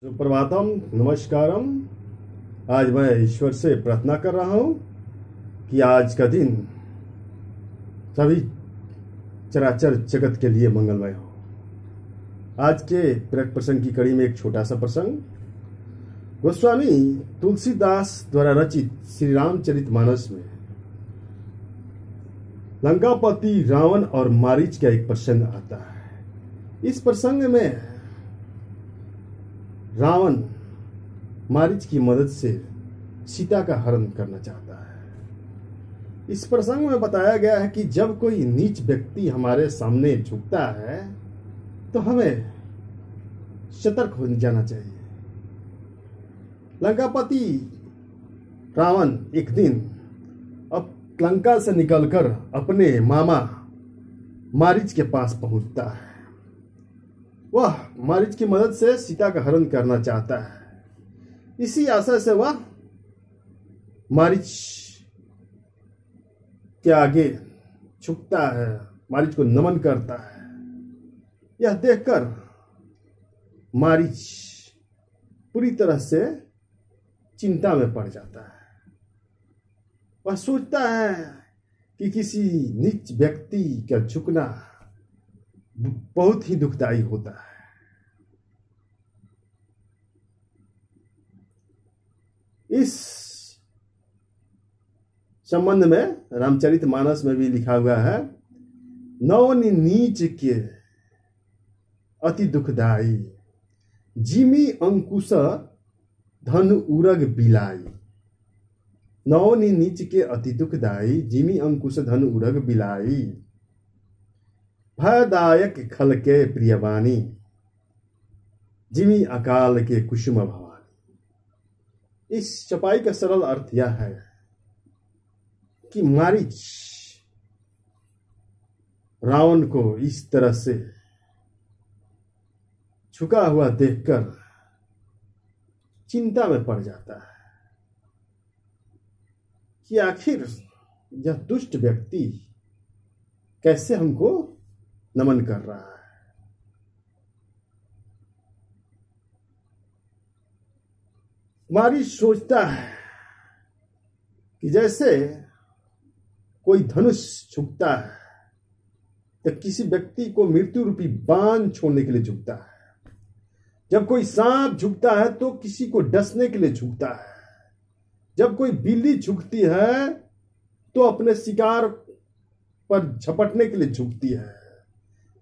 सुप्रभातम, नमस्कारम। आज मैं ईश्वर से प्रार्थना कर रहा हूँ कि आज का दिन सभी चराचर जगत के लिए मंगलमय हो। आज के प्रेरक प्रसंग की कड़ी में एक छोटा सा प्रसंग गोस्वामी तुलसीदास द्वारा रचित श्री रामचरितमानस में लंकापति रावण और मारीच का एक प्रसंग आता है। इस प्रसंग में रावण मारीच की मदद से सीता का हरण करना चाहता है। इस प्रसंग में बताया गया है कि जब कोई नीच व्यक्ति हमारे सामने झुकता है तो हमें सतर्क हो जाना चाहिए। लंकापति रावण एक दिन अब लंका से निकलकर अपने मामा मारीच के पास पहुंचता है। वह मारीच की मदद से सीता का हरण करना चाहता है। इसी आशा से वह मारीच के आगे झुकता है, मारीच को नमन करता है। यह देखकर मारीच पूरी तरह से चिंता में पड़ जाता है। वह सोचता है कि किसी नीच व्यक्ति का झुकना बहुत ही दुखदायी होता है। इस संबंध में रामचरितमानस में भी लिखा हुआ है, नौनि नीच के अति दुखदाई, जिमी अंकुश धन उरग बिलाई। नौनि नीच के अति दुखदाई, जिमी अंकुश धन उरग बिलाई। भयदायक खल के प्रियवाणी, जिमी अकाल के कुसुम भवानी। इस चपाई का सरल अर्थ यह है कि मारीच रावण को इस तरह से झुका हुआ देखकर चिंता में पड़ जाता है कि आखिर यह दुष्ट व्यक्ति कैसे हमको नमन कर रहा है। मारीच सोचता है कि जैसे कोई धनुष झुकता है तो किसी व्यक्ति को मृत्यु रूपी बाण छोड़ने के लिए झुकता है। जब कोई सांप झुकता है तो किसी को डसने के लिए झुकता है। जब कोई बिल्ली झुकती है तो अपने शिकार पर झपटने के लिए झुकती है।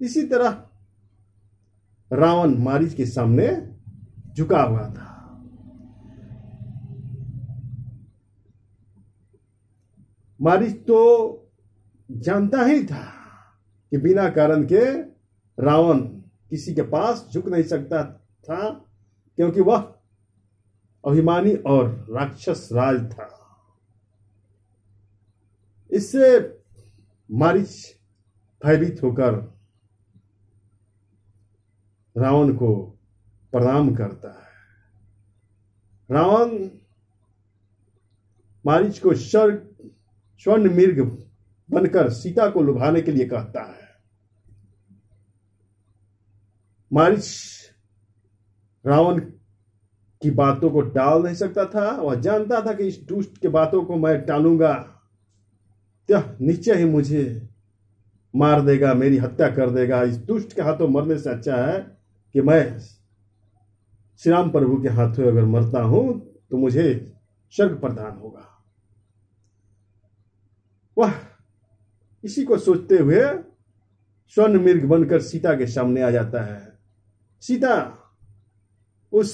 इसी तरह रावण मारीच के सामने झुका हुआ था। मारीच तो जानता ही था कि बिना कारण के रावण किसी के पास झुक नहीं सकता था, क्योंकि वह अभिमानी और राक्षस राज था। इससे मारीच भयभीत होकर रावण को प्रणाम करता है। रावण मारीच को स्वर्ण मृग बनकर सीता को लुभाने के लिए कहता है। मारीच रावण की बातों को टाल नहीं सकता था। वह जानता था कि इस दुष्ट के बातों को मैं टालूंगा तो निश्चय ही मुझे मार देगा, मेरी हत्या कर देगा। इस दुष्ट के हाथों मरने से अच्छा है कि मैं श्री राम प्रभु के हाथों अगर मरता हूं तो मुझे स्वर्ग प्रदान होगा। वह इसी को सोचते हुए स्वर्ण मृग बनकर सीता के सामने आ जाता है। सीता उस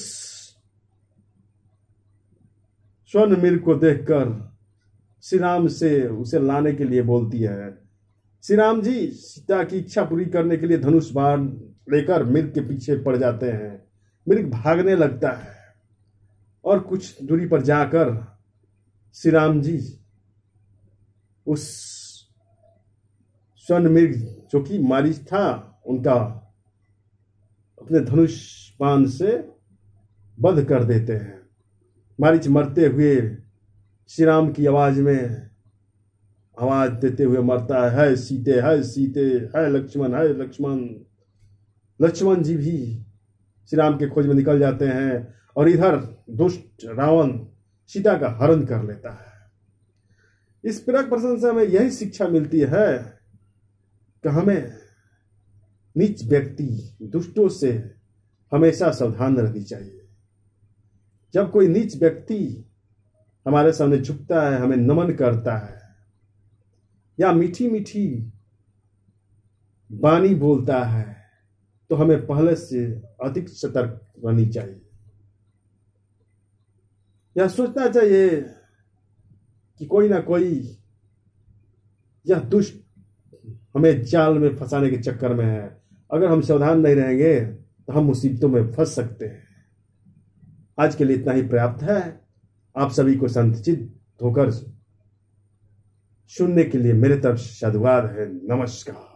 स्वर्ण मृग को देखकर श्री राम से उसे लाने के लिए बोलती है। श्री राम जी सीता की इच्छा पूरी करने के लिए धनुष बाण लेकर मृग के पीछे पड़ जाते हैं। मृग भागने लगता है और कुछ दूरी पर जाकर श्री राम जी उस स्वर्ण मृग जो कि मारीच था उनका अपने धनुष बाण से वध कर देते हैं। मारीच मरते हुए श्री राम की आवाज में आवाज देते हुए मरता है सीते, है सीते, है लक्ष्मण, है लक्ष्मण। लक्ष्मण जी भी श्री राम के खोज में निकल जाते हैं और इधर दुष्ट रावण सीता का हरण कर लेता है। इस प्रेरक प्रसंग से हमें यही शिक्षा मिलती है कि हमें नीच व्यक्ति दुष्टों से हमेशा सावधान रहनी चाहिए। जब कोई नीच व्यक्ति हमारे सामने झुकता है, हमें नमन करता है या मीठी मीठी वाणी बोलता है, तो हमें पहले से अधिक सतर्क रहनी चाहिए। यह सोचना चाहिए कि कोई ना कोई यह दुष्ट हमें जाल में फंसाने के चक्कर में है। अगर हम सावधान नहीं रहेंगे तो हम मुसीबतों में फंस सकते हैं। आज के लिए इतना ही पर्याप्त है। आप सभी को संचित होकर सुनने के लिए मेरे तरफ से साधुवाद है। नमस्कार।